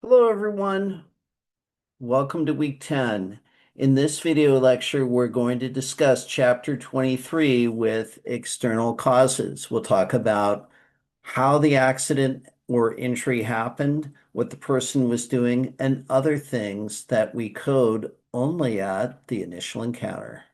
Hello, everyone. Welcome to week 10. In this video lecture, we're going to discuss chapter 23 with external causes. We'll talk about how the accident or injury happened, what the person was doing, and other things that we code only at the initial encounter.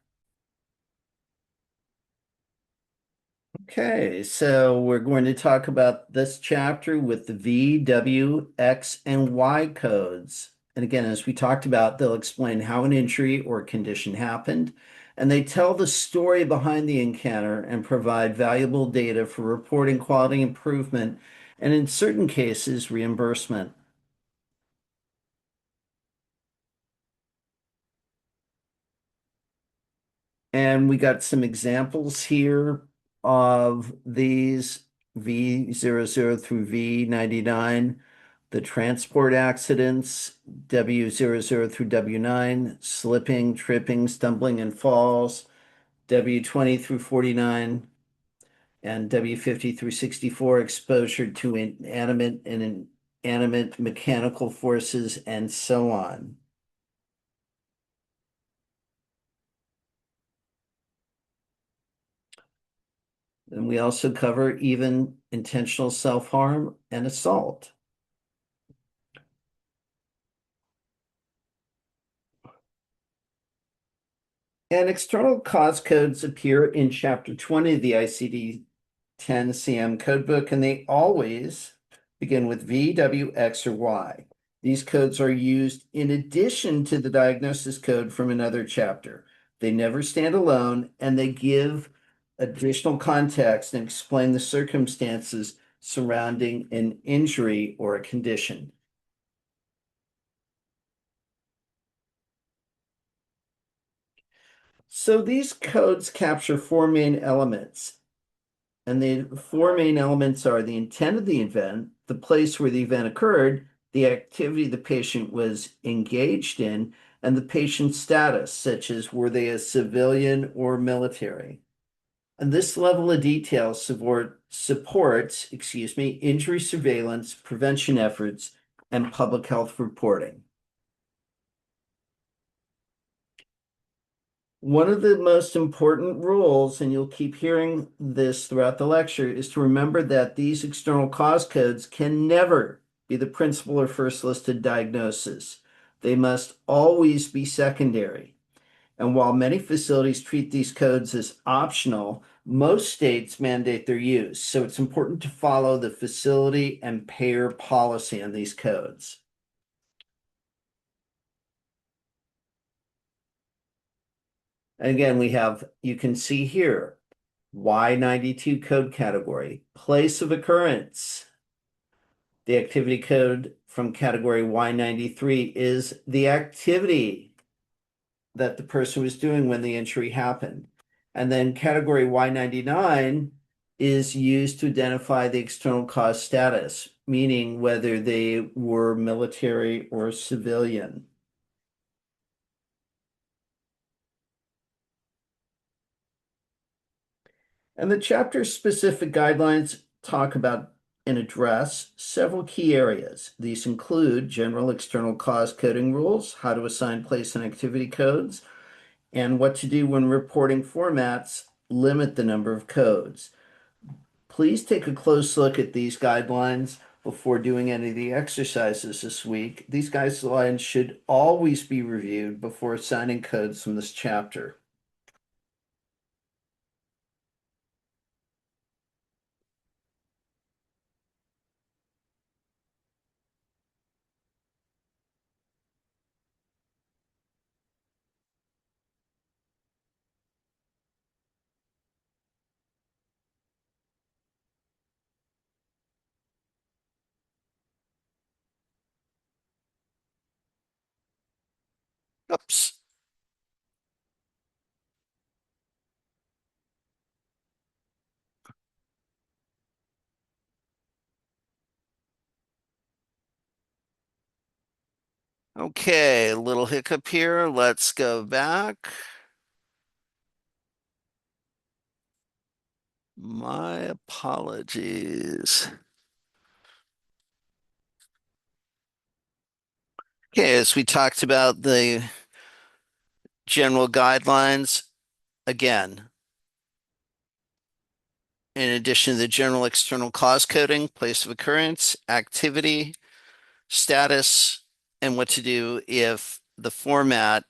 Okay, so we're going to talk about this chapter with the V, W, X, and Y codes. And again, as we talked about, they'll explain how an injury or condition happened, and they tell the story behind the encounter and provide valuable data for reporting quality improvement and, in certain cases, reimbursement. And we got some examples here of these V00 through V99, the transport accidents, W00 through W9, slipping, tripping, stumbling, and falls, W20 through 49, and W50 through 64, exposure to inanimate and inanimate mechanical forces, and so on. And we also cover even intentional self-harm and assault. And external cause codes appear in Chapter 20 of the ICD-10 CM codebook, and they always begin with V, W, X, or Y. These codes are used in addition to the diagnosis code from another chapter. They never stand alone, and they give additional context and explain the circumstances surrounding an injury or a condition. So these codes capture four main elements. And the four main elements are the intent of the event, the place where the event occurred, the activity the patient was engaged in, and the patient's status, such as were they a civilian or military. And this level of detail supports, injury surveillance, prevention efforts, and public health reporting. One of the most important rules, and you'll keep hearing this throughout the lecture, is to remember that these external cause codes can never be the principal or first listed diagnosis. They must always be secondary. And while many facilities treat these codes as optional, most states mandate their use. So it's important to follow the facility and payer policy on these codes. And again, you can see here, Y92 code category, place of occurrence. The activity code from category Y93 is the activity that the person was doing when the injury happened. And then category Y99 is used to identify the external cause status, meaning whether they were military or civilian. And the chapter specific guidelines talk about and address several key areas. These include general external cause coding rules, how to assign place and activity codes, and what to do when reporting formats limit the number of codes. Please take a close look at these guidelines before doing any of the exercises this week. These guidelines should always be reviewed before assigning codes from this chapter. Oops. Okay, a little hiccup here. Let's go back. My apologies. Okay, as we talked about the general guidelines, again, in addition to the general external cause coding, place of occurrence, activity, status, and what to do if the format,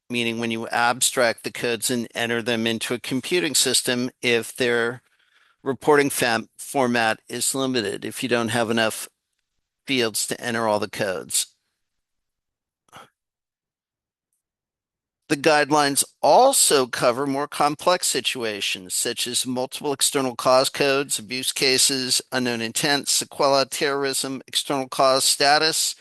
meaning when you abstract the codes and enter them into a computing system, if their reporting format is limited, if you don't have enough fields to enter all the codes. The guidelines also cover more complex situations, such as multiple external cause codes, abuse cases, unknown intent, sequela, terrorism, external cause status,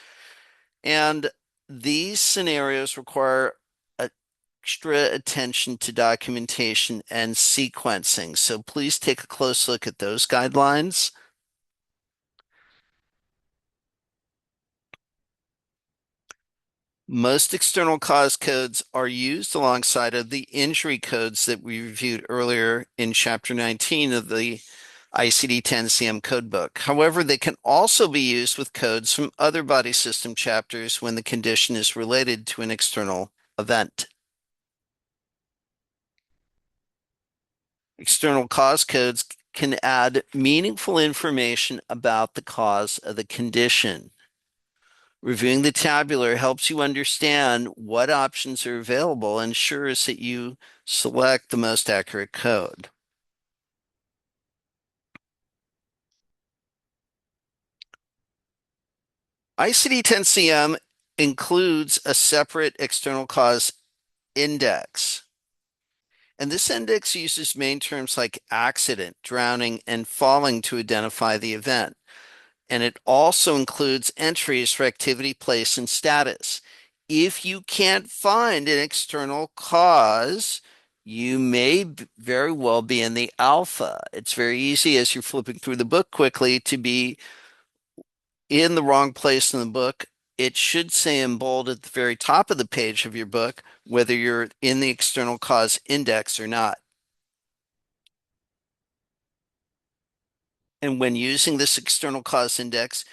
and these scenarios require extra attention to documentation and sequencing. So please take a close look at those guidelines. Most external cause codes are used alongside of the injury codes that we reviewed earlier in Chapter 19 of the ICD-10-CM codebook. However, they can also be used with codes from other body system chapters when the condition is related to an external event. External cause codes can add meaningful information about the cause of the condition. Reviewing the tabular helps you understand what options are available and ensures that you select the most accurate code. ICD-10-CM includes a separate external cause index. And this index uses main terms like accident, drowning, and falling to identify the event. And it also includes entries for activity, place, and status. If you can't find an external cause, you may very well be in the alpha. It's very easy as you're flipping through the book quickly to be in the wrong place in the book. It should say in bold at the very top of the page of your book whether you're in the external cause index or not. And when using this external cause index,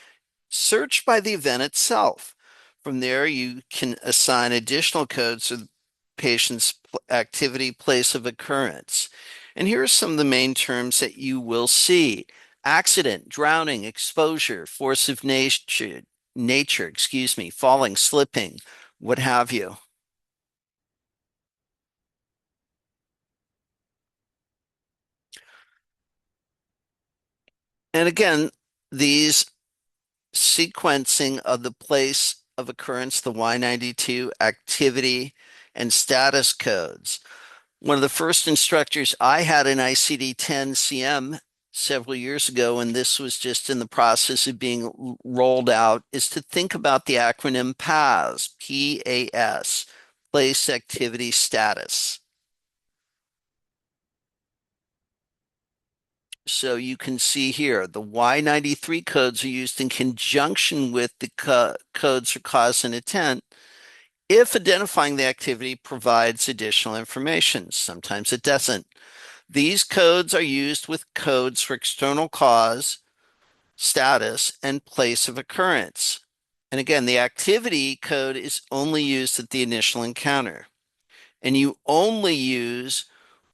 search by the event itself. From there, you can assign additional codes to the patient's activity, place of occurrence. And here are some of the main terms that you will see: accident, drowning, exposure, force of nature, falling, slipping, what have you. And again, these sequencing of the place of occurrence, the Y92 activity and status codes. One of the first instructors I had in ICD-10-CM several years ago, and this was just in the process of being rolled out, is to think about the acronym PAS, P-A-S, place, activity, status. So you can see here, the Y93 codes are used in conjunction with the codes for cause and intent if identifying the activity provides additional information. Sometimes it doesn't. These codes are used with codes for external cause, status, and place of occurrence. And again, the activity code is only used at the initial encounter. And you only use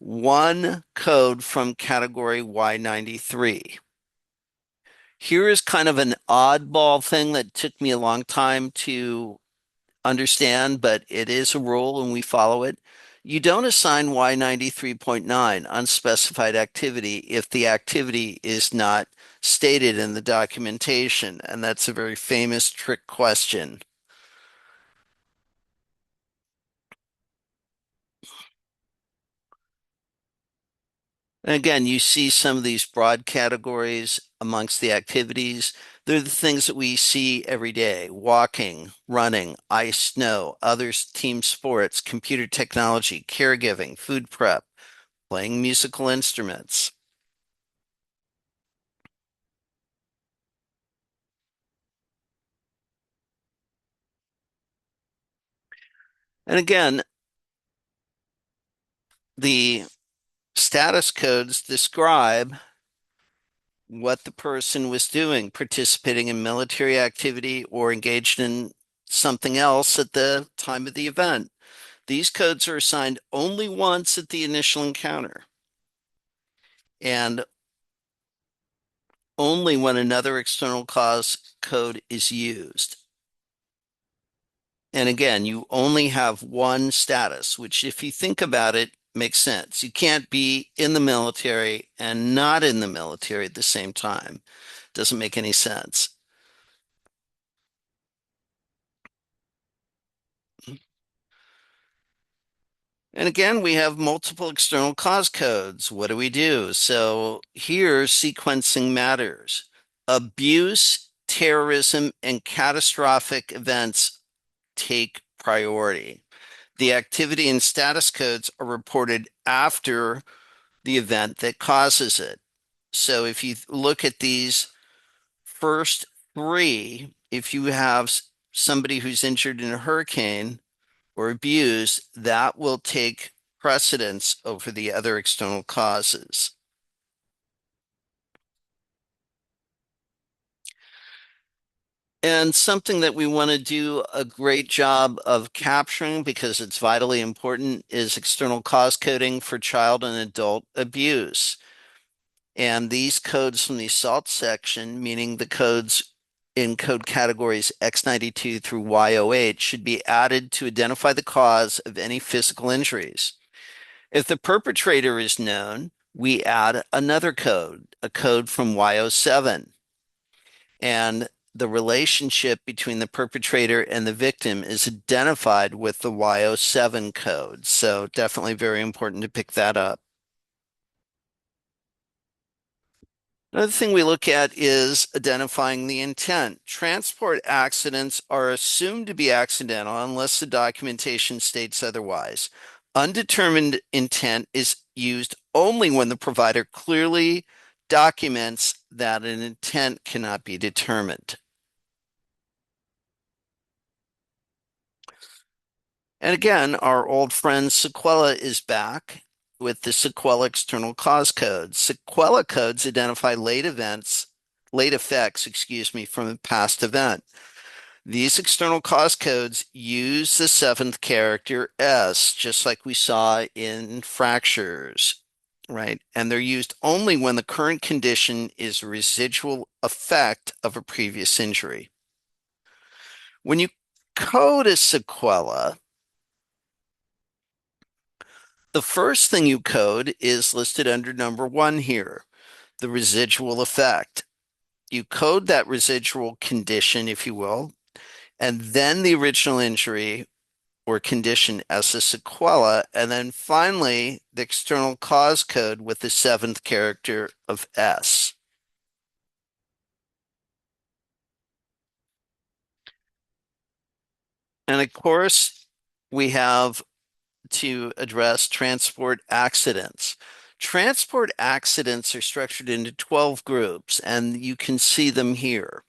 one code from category Y93. Here is kind of an oddball thing that took me a long time to understand, but it is a rule and we follow it. You don't assign Y93.9 unspecified activity if the activity is not stated in the documentation, and that's a very famous trick question. And again, you see some of these broad categories amongst the activities. They're the things that we see every day: walking, running, ice, snow, others, team sports, computer technology, caregiving, food prep, playing musical instruments. And again, the status codes describe what the person was doing, participating in military activity or engaged in something else at the time of the event. These codes are assigned only once at the initial encounter and only when another external cause code is used. And again, you only have one status, which, if you think about it, makes sense. You can't be in the military and not in the military at the same time. Doesn't make any sense. And again, we have multiple external cause codes. What do we do? So here, sequencing matters. Abuse, terrorism, and catastrophic events take priority. The activity and status codes are reported after the event that causes it. So if you look at these first three, if you have somebody who's injured in a hurricane or abused, that will take precedence over the other external causes. And something that we want to do a great job of capturing because it's vitally important is external cause coding for child and adult abuse. And these codes from the assault section, meaning the codes in code categories X92 through Y08, should be added to identify the cause of any physical injuries. If the perpetrator is known, we add another code, a code from Y07. And the relationship between the perpetrator and the victim is identified with the Y07 code. So definitely very important to pick that up. Another thing we look at is identifying the intent. Transport accidents are assumed to be accidental unless the documentation states otherwise. Undetermined intent is used only when the provider clearly documents that an intent cannot be determined. And again, our old friend Sequela is back with the Sequela external cause codes. Sequela codes identify late effects, from a past event. These external cause codes use the seventh character S, just like we saw in fractures, right? And they're used only when the current condition is a residual effect of a previous injury. When you code a sequela, the first thing you code is listed under number 1 here, the residual effect. You code that residual condition, if you will, and then the original injury or condition as a sequela, and then finally the external cause code with the seventh character of S. And of course, we have to address transport accidents. Transport accidents are structured into 12 groups, and you can see them here.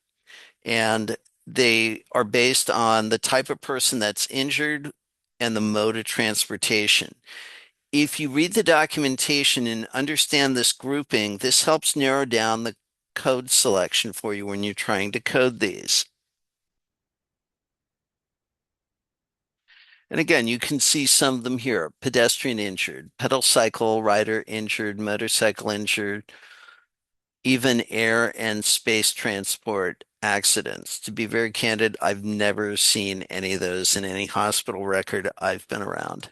And they are based on the type of person that's injured and the mode of transportation. If you read the documentation and understand this grouping, this helps narrow down the code selection for you when you're trying to code these. And again, you can see some of them here. Pedestrian injured, pedal cycle rider injured, motorcycle injured, even air and space transport accidents. To be very candid, I've never seen any of those in any hospital record I've been around.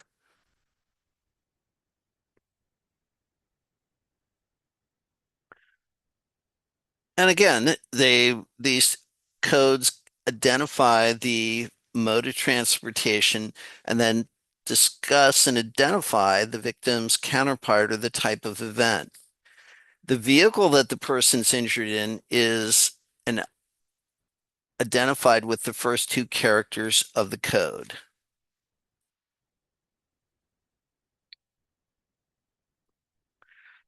And again, these codes identify the mode of transportation and then discuss and identify the victim's counterpart or the type of event. The vehicle that the person's injured in is an identified with the first two characters of the code.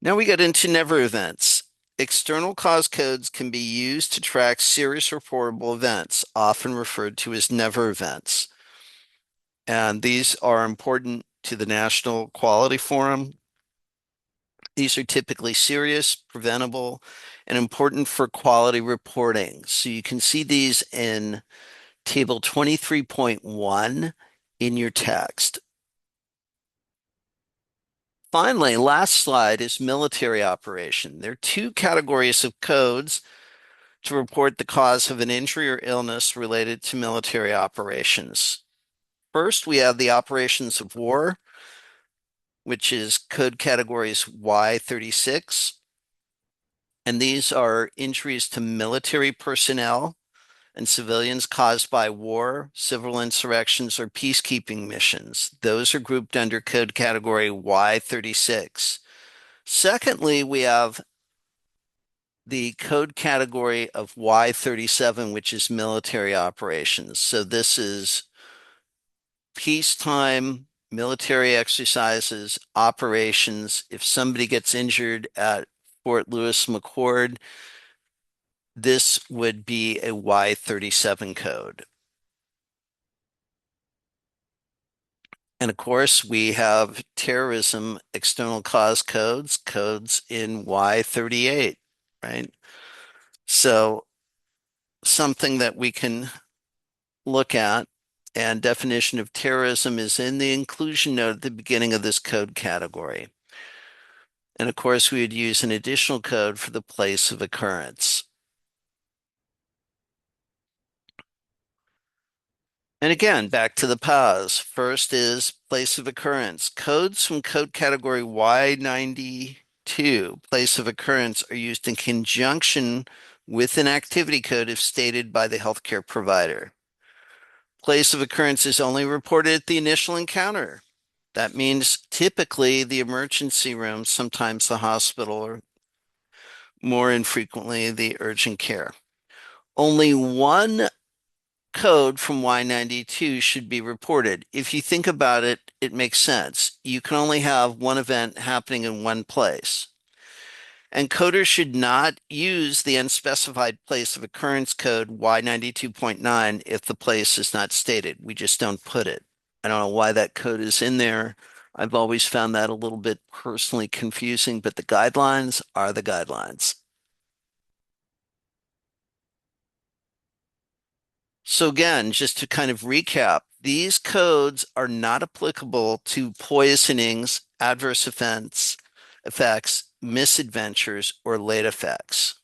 Now we get into never events. External cause codes can be used to track serious reportable events, often referred to as never events. And these are important to the National Quality Forum. These are typically serious, preventable, and important for quality reporting. So you can see these in Table 23.1 in your text. Finally, last slide is military operation. There are two categories of codes to report the cause of an injury or illness related to military operations. First, we have the operations of war, which is code categories Y36. And these are injuries to military personnel and civilians caused by war, civil insurrections, or peacekeeping missions. Those are grouped under code category Y36. Secondly, we have the code category of Y37, which is military operations. So this is peacetime military exercises, operations. If somebody gets injured at Fort Lewis McChord, this would be a Y37 code. And of course, we have terrorism external cause codes in Y38, right? So something that we can look at, and definition of terrorism is in the inclusion note at the beginning of this code category. And of course, we would use an additional code for the place of occurrence. And again, back to the pause. First is place of occurrence. Codes from code category Y92, place of occurrence, are used in conjunction with an activity code if stated by the healthcare provider. Place of occurrence is only reported at the initial encounter. That means typically the emergency room, sometimes the hospital, or more infrequently the urgent care. Only one code from Y92 should be reported. If you think about it, it makes sense. You can only have one event happening in one place. And coders should not use the unspecified place of occurrence code Y92.9 if the place is not stated. We just don't put it. I don't know why that code is in there. I've always found that a little bit personally confusing, but the guidelines are the guidelines. So again, just to kind of recap, these codes are not applicable to poisonings, adverse effects, misadventures, or late effects,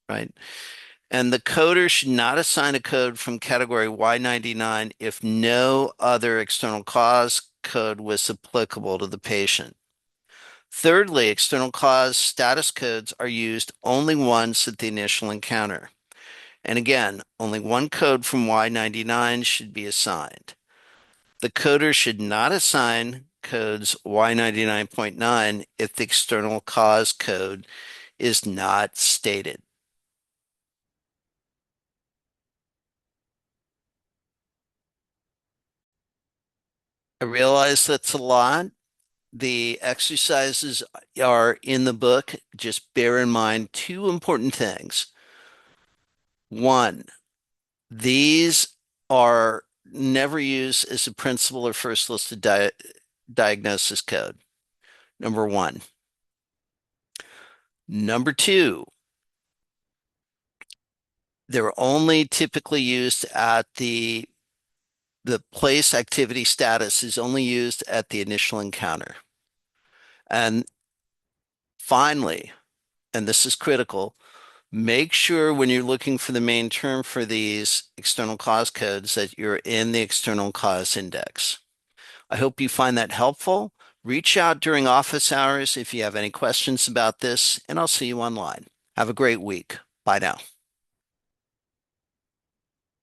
right? And the coder should not assign a code from category Y99 if no other external cause code was applicable to the patient. Thirdly, external cause status codes are used only once at the initial encounter. And again, only one code from Y99 should be assigned. The coder should not assign codes Y99.9 if the external cause code is not stated. I realize that's a lot. The exercises are in the book. Just bear in mind two important things. One, these are never used as a principal or first listed diagnosis code. Number one. Number two, they're only typically used at the place activity status is only used at the initial encounter. And finally, and this is critical, make sure when you're looking for the main term for these external cause codes that you're in the external cause index. I hope you find that helpful. Reach out during office hours if you have any questions about this, and I'll see you online. Have a great week. Bye now.